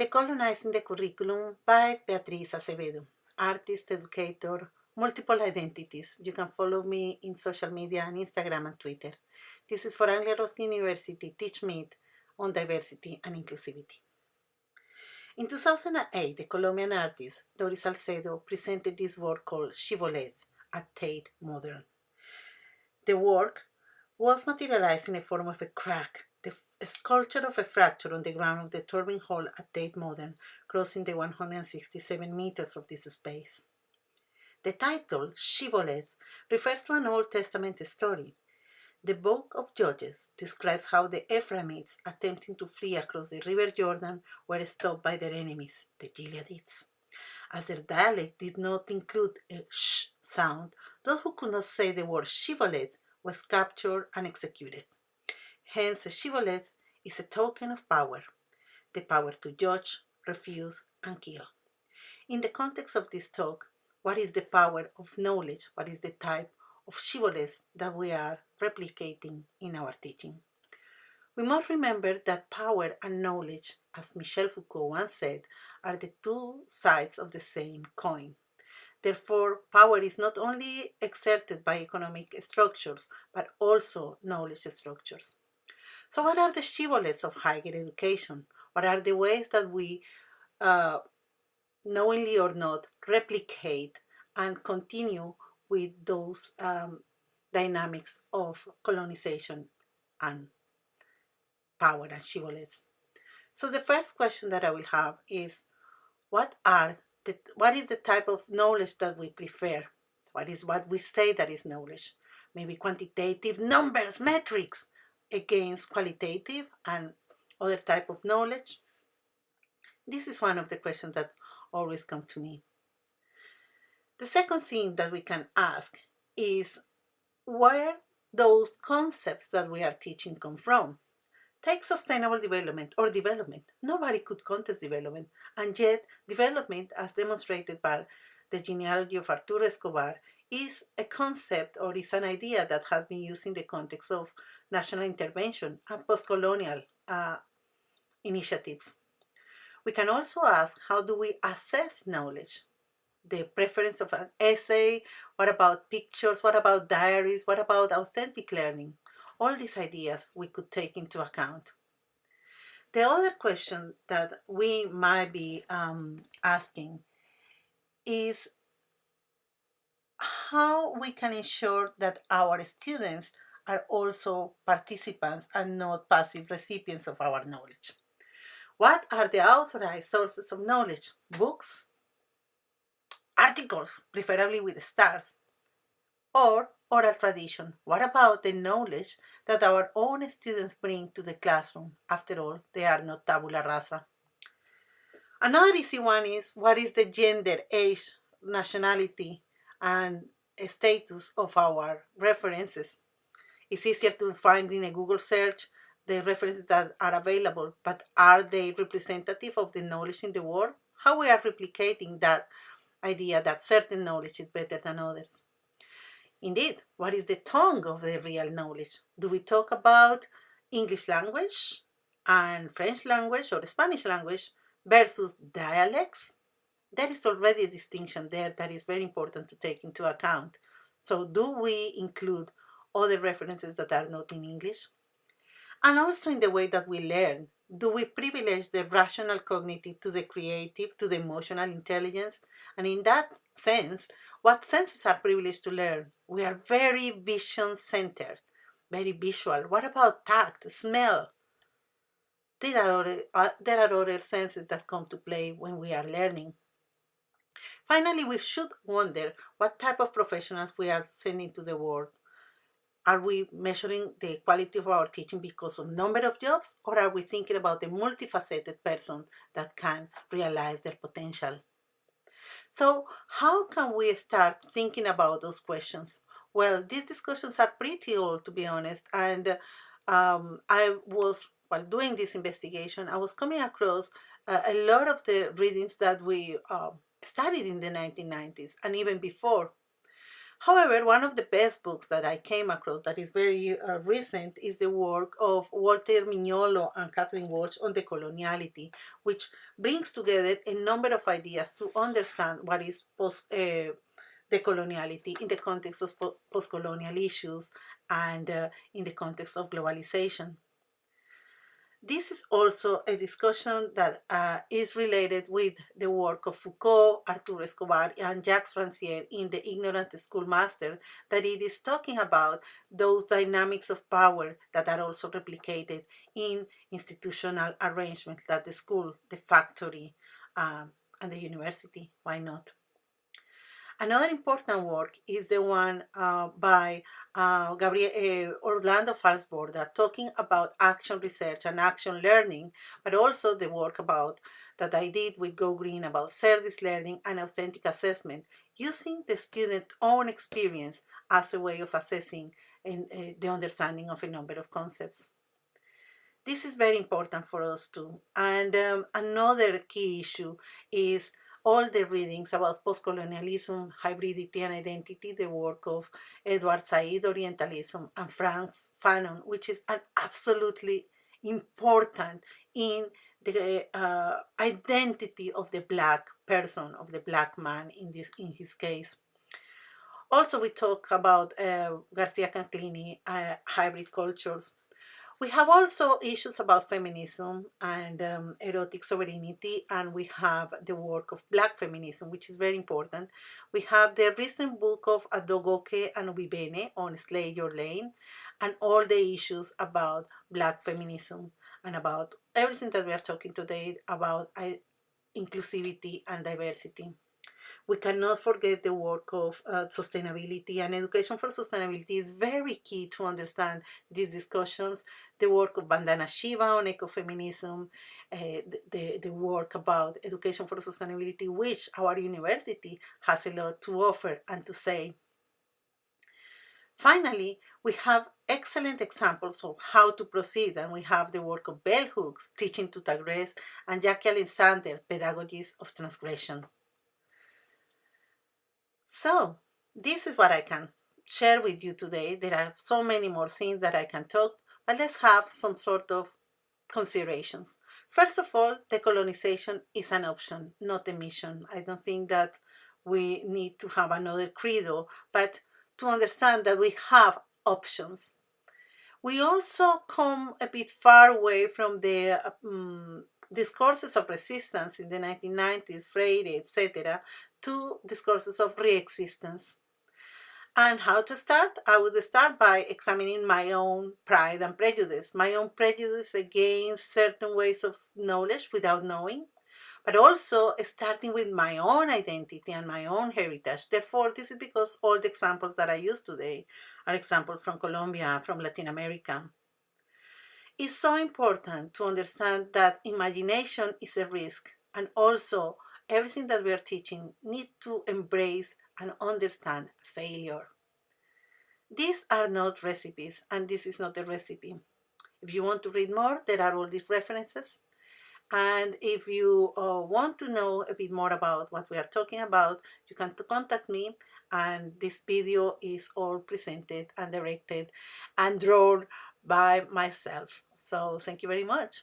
Decolonizing the Curriculum by Beatriz Acevedo, artist, educator, multiple identities. You can follow me in social media on Instagram and Twitter. This is for Anglia Ruskin University Teach Meet on diversity and inclusivity. In 2008, the Colombian artist Doris Salcedo presented this work called Shibboleth at Tate Modern. The work was materialized in the form of a crack, the sculpture of a fracture on the ground of the Turbine Hall at Tate Modern, crossing the 167 meters of this space. The title, Shibboleth, refers to an Old Testament story. The Book of Judges describes how the Ephraimites, attempting to flee across the river Jordan, were stopped by their enemies, the Gileadites. As their dialect did not include a sh sound, those who could not say the word Shibboleth was captured and executed. Hence, the Shibboleth is a token of power, the power to judge, refuse, and kill. In the context of this talk, what is the power of knowledge? What is the type of Shibboleth that we are replicating in our teaching? We must remember that power and knowledge, as Michel Foucault once said, are the two sides of the same coin. Therefore, power is not only exerted by economic structures, but also knowledge structures. So what are the shibboleths of higher education? What are the ways that we, knowingly or not, replicate and continue with those dynamics of colonization and power and shibboleths? So the first question that I will have is, what is the type of knowledge that we prefer? What is what we say that is knowledge? Maybe quantitative numbers, metrics, against qualitative and other type of knowledge? This is one of the questions that always come to me. The second thing that we can ask is where those concepts that we are teaching come from. Take sustainable development or development. Nobody could contest development, and yet development, as demonstrated by the genealogy of Arturo Escobar, is a concept or is an idea that has been used in the context of national intervention and post-colonial initiatives. We can also ask, how do we assess knowledge? The preference of an essay, what about pictures, what about diaries, what about authentic learning? All these ideas we could take into account. The other question that we might be asking is how we can ensure that our students are also participants and not passive recipients of our knowledge. What are the authorized sources of knowledge? Books, articles, preferably with stars, or oral tradition. What about the knowledge that our own students bring to the classroom? After all, they are not tabula rasa. Another easy one is, what is the gender, age, nationality, and status of our references? It's easier to find in a Google search the references that are available, but are they representative of the knowledge in the world? How we are replicating that idea that certain knowledge is better than others? Indeed, what is the tongue of the real knowledge? Do we talk about English language and French language or Spanish language versus dialects? There is already a distinction there that is very important to take into account. So do we include other references that are not in English? And also in the way that we learn, do we privilege the rational cognitive to the creative, to the emotional intelligence? And in that sense, what senses are privileged to learn? We are very vision-centered, very visual. What about tact, smell? There are other senses that come to play when we are learning. Finally, we should wonder what type of professionals we are sending to the world. Are we measuring the quality of our teaching because of number of jobs, or are we thinking about a multifaceted person that can realize their potential? So how can we start thinking about those questions? Well, these discussions are pretty old, to be honest, and while doing this investigation, I was coming across a lot of the readings that we studied in the 1990s and even before. However, one of the best books that I came across that is very recent is the work of Walter Mignolo and Kathleen Walsh on decoloniality, which brings together a number of ideas to understand what is decoloniality in the context of post-colonial issues and in the context of globalization. This is also a discussion that is related with the work of Foucault, Arturo Escobar, and Jacques Rancière in The Ignorant Schoolmaster, that it is talking about those dynamics of power that are also replicated in institutional arrangements, like the school, the factory, and the university. Why not? Another important work is the one by Orlando Falsborda, talking about action research and action learning, but also the work about that I did with Go Green about service learning and authentic assessment, using the student's own experience as a way of assessing the understanding of a number of concepts. This is very important for us too. And another key issue is all the readings about postcolonialism, hybridity, and identity, the work of Edward Said, Orientalism, and Frank Fanon, which is an absolutely important in the identity of the Black person, of the Black man in his case. Also, we talk about Garcia Canclini, hybrid cultures. We have also issues about feminism and erotic sovereignty, and we have the work of Black feminism, which is very important. We have the recent book of Adogoke and Ubibene on Slay Your Lane, and all the issues about Black feminism and about everything that we are talking today about inclusivity and diversity. We cannot forget the work of sustainability, and education for sustainability is very key to understand these discussions. The work of Bandana Shiva on ecofeminism, the work about education for sustainability, which our university has a lot to offer and to say. Finally, we have excellent examples of how to proceed, and we have the work of Bell Hooks, Teaching to Digress, and Jackie Alexander, Pedagogies of Transgression. So, this is what I can share with you today. There are so many more things that I can talk, but let's have some sort of considerations. First of all, decolonization is an option, not a mission. I don't think that we need to have another credo, but to understand that we have options. We also come a bit far away from the discourses of resistance in the 1990s, Freire, etc., to discourses of re-existence. And how to start? I would start by examining my own pride and prejudice, my own prejudice against certain ways of knowledge without knowing, but also starting with my own identity and my own heritage. Therefore, this is because all the examples that I use today are examples from Colombia, from Latin America. It's so important to understand that imagination is a risk, and also everything that we are teaching needs to embrace and understand failure. These are not recipes, and this is not a recipe. If you want to read more, there are all these references. And if you want to know a bit more about what we are talking about, you can contact me. And this video is all presented and directed and drawn by myself. So thank you very much.